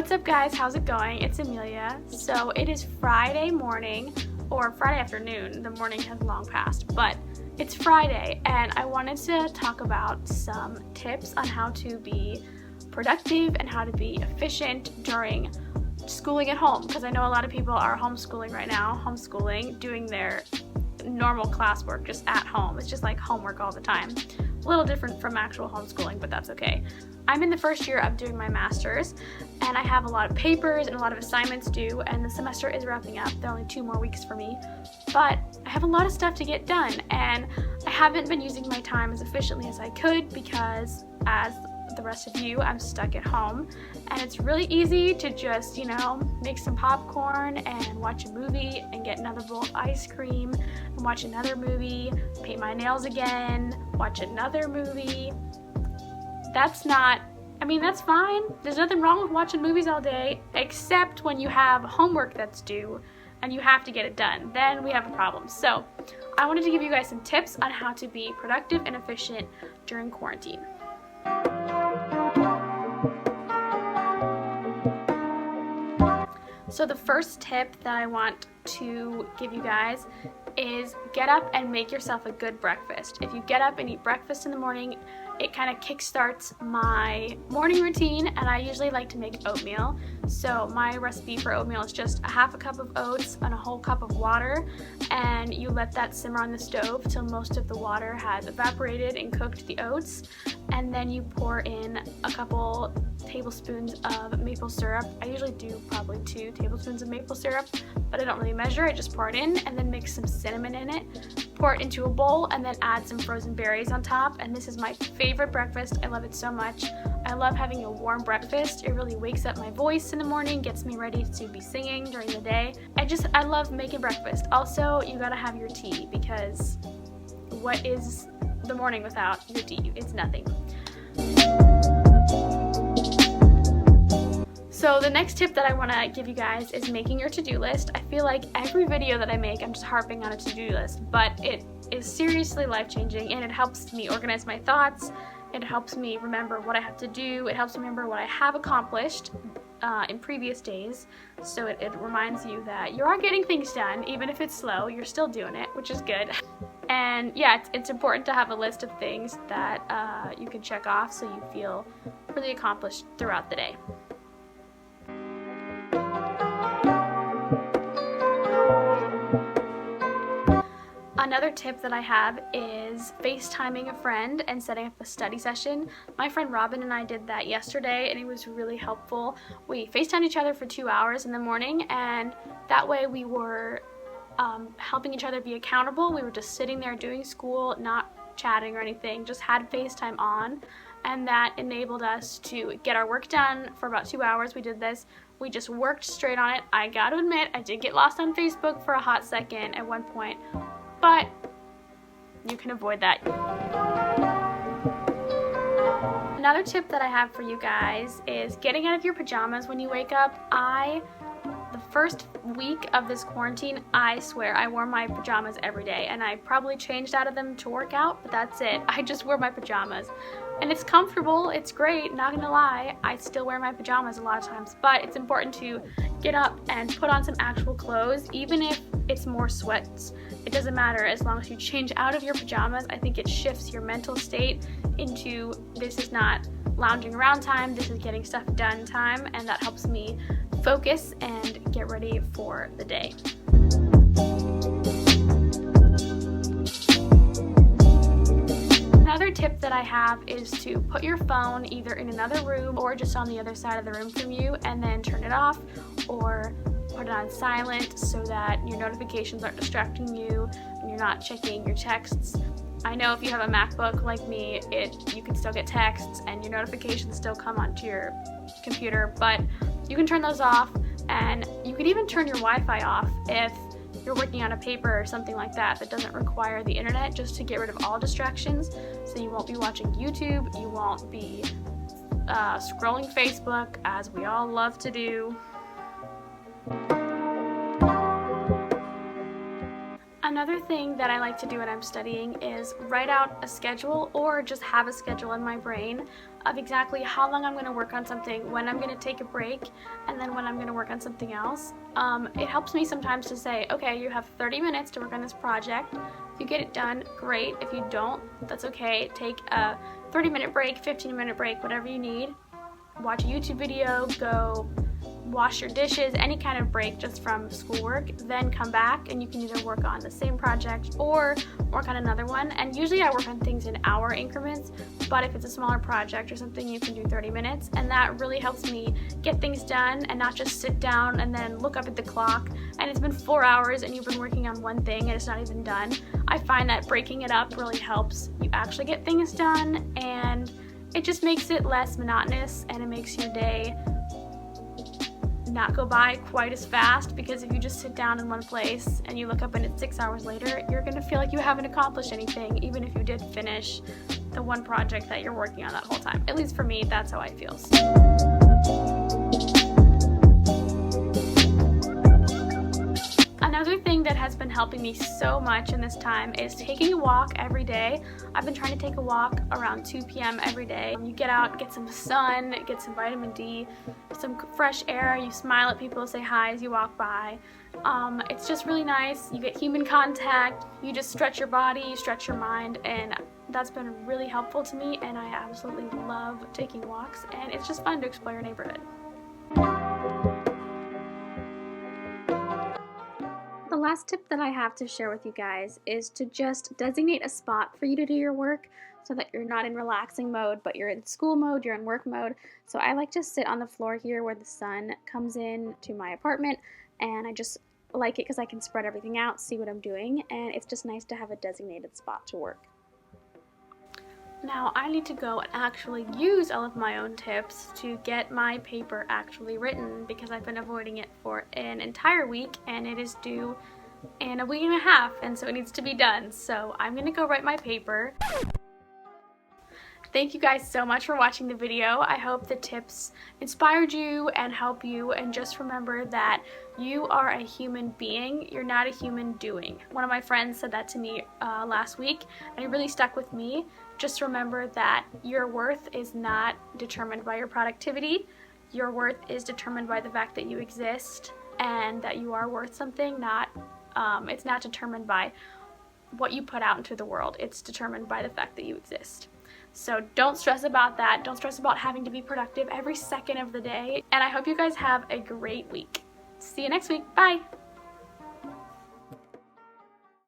What's up guys, how's it going? It's Amelia. So it is Friday morning, or Friday afternoon. The morning has long passed, but it's Friday and I wanted to talk about some tips on how to be productive and how to be efficient during schooling at home, because I know a lot of people are homeschooling right now, doing their normal classwork just at home. It's just like homework all the time. A little different from actual homeschooling, but that's okay. I'm in the first year of doing my master's and I have a lot of papers and a lot of assignments due, and the semester is wrapping up. There are only 2 more weeks for me, but I have a lot of stuff to get done and I haven't been using my time as efficiently as I could because, as the rest of you, I'm stuck at home and it's really easy to just, make some popcorn and watch a movie and get another bowl of ice cream and watch another movie, paint my nails again, watch another movie. That's fine. There's nothing wrong with watching movies all day, except when you have homework that's due and you have to get it done. Then we have a problem. So I wanted to give you guys some tips on how to be productive and efficient during quarantine. So the first tip that I want to give you guys is get up and make yourself a good breakfast. If you get up and eat breakfast in the morning, it kind of kickstarts my morning routine, and I usually like to make oatmeal. So my recipe for oatmeal is just a half a cup of oats and a whole cup of water, and you let that simmer on the stove till most of the water has evaporated and cooked the oats, and then you pour in a couple tablespoons of maple syrup. I usually do probably 2 tablespoons of maple syrup, but I don't really measure. I just pour it in and then mix some cinnamon in it, pour it into a bowl, and then add some frozen berries on top. And this is my favorite breakfast. I love it so much. I love having a warm breakfast. It really wakes up my voice in the morning, gets me ready to be singing during the day. I love making breakfast. Also, you gotta have your tea, because what is the morning without your tea? It's nothing. So the next tip that I want to give you guys is making your to-do list. I feel like every video that I make, I'm just harping on a to-do list, but it is seriously life-changing, and it helps me organize my thoughts. It helps me remember what I have to do. It helps me remember what I have accomplished in previous days. So it reminds you that you are getting things done. Even if it's slow, you're still doing it, which is good. And yeah, it's important to have a list of things that you can check off so you feel really accomplished throughout the day. Another tip that I have is FaceTiming a friend and setting up a study session. My friend Robin and I did that yesterday, and it was really helpful. We FaceTimed each other for 2 hours in the morning, and that way we were helping each other be accountable. We were just sitting there doing school, not chatting or anything, just had FaceTime on, and that enabled us to get our work done for about 2 hours. We did this. We just worked straight on it. I gotta admit, I did get lost on Facebook for a hot second at one point, but you can avoid that. Another tip that I have for you guys is getting out of your pajamas when you wake up. The first week of this quarantine, I swear I wore my pajamas every day, and I probably changed out of them to work out, but that's it. I just wore my pajamas. And it's comfortable, it's great, not gonna lie. I still wear my pajamas a lot of times, but it's important to get up and put on some actual clothes, even if it's more sweats. It doesn't matter, as long as you change out of your pajamas. I think it shifts your mental state into, this is not lounging around time, this is getting stuff done time, and that helps me focus and get ready for the day. Another tip that I have is to put your phone either in another room or just on the other side of the room from you, and then turn it off or put it on silent so that your notifications aren't distracting you and you're not checking your texts. I know if you have a MacBook like me, you can still get texts and your notifications still come onto your computer, but you can turn those off, and you can even turn your Wi-Fi off if you're working on a paper or something like that doesn't require the internet, just to get rid of all distractions. So you won't be watching YouTube, you won't be scrolling Facebook, as we all love to do. Another thing that I like to do when I'm studying is write out a schedule or just have a schedule in my brain of exactly how long I'm going to work on something, when I'm going to take a break, and then when I'm going to work on something else. It helps me sometimes to say, okay, you have 30 minutes to work on this project. If you get it done, great. If you don't, that's okay. Take a 30-minute break, 15-minute break, whatever you need. Watch a YouTube video, go wash your dishes, any kind of break just from schoolwork, then come back and you can either work on the same project or work on another one. And usually I work on things in hour increments, but if it's a smaller project or something, you can do 30 minutes, and that really helps me get things done and not just sit down and then look up at the clock and it's been 4 hours and you've been working on one thing and it's not even done. I find that breaking it up really helps you actually get things done, and it just makes it less monotonous and it makes your day not go by quite as fast, because if you just sit down in one place and you look up and it's 6 hours later, you're going to feel like you haven't accomplished anything, even if you did finish the one project that you're working on that whole time. At least for me, that's how I feel. Another thing that has been helping me so much in this time is taking a walk every day. I've been trying to take a walk around 2 p.m. every day. You get out, get some sun, get some vitamin D, some fresh air, you smile at people, say hi as you walk by. It's just really nice. You get human contact, you just stretch your body, you stretch your mind, and that's been really helpful to me, and I absolutely love taking walks, and it's just fun to explore your neighborhood. The last tip that I have to share with you guys is to just designate a spot for you to do your work so that you're not in relaxing mode, but you're in school mode, you're in work mode. So I like to sit on the floor here where the sun comes in to my apartment, and I just like it because I can spread everything out, see what I'm doing, and it's just nice to have a designated spot to work. Now I need to go and actually use all of my own tips to get my paper actually written, because I've been avoiding it for an entire week and it is due in a week and a half, and so it needs to be done. So I'm gonna go write my paper. Thank you guys so much for watching the video. I hope the tips inspired you and help you, and just remember that you are a human being. You're not a human doing. One of my friends said that to me last week, and it really stuck with me. Just remember that your worth is not determined by your productivity. Your worth is determined by the fact that you exist and that you are worth something. It's not determined by what you put out into the world. It's determined by the fact that you exist. So don't stress about that. Don't stress about having to be productive every second of the day. And I hope you guys have a great week. See you next week. Bye.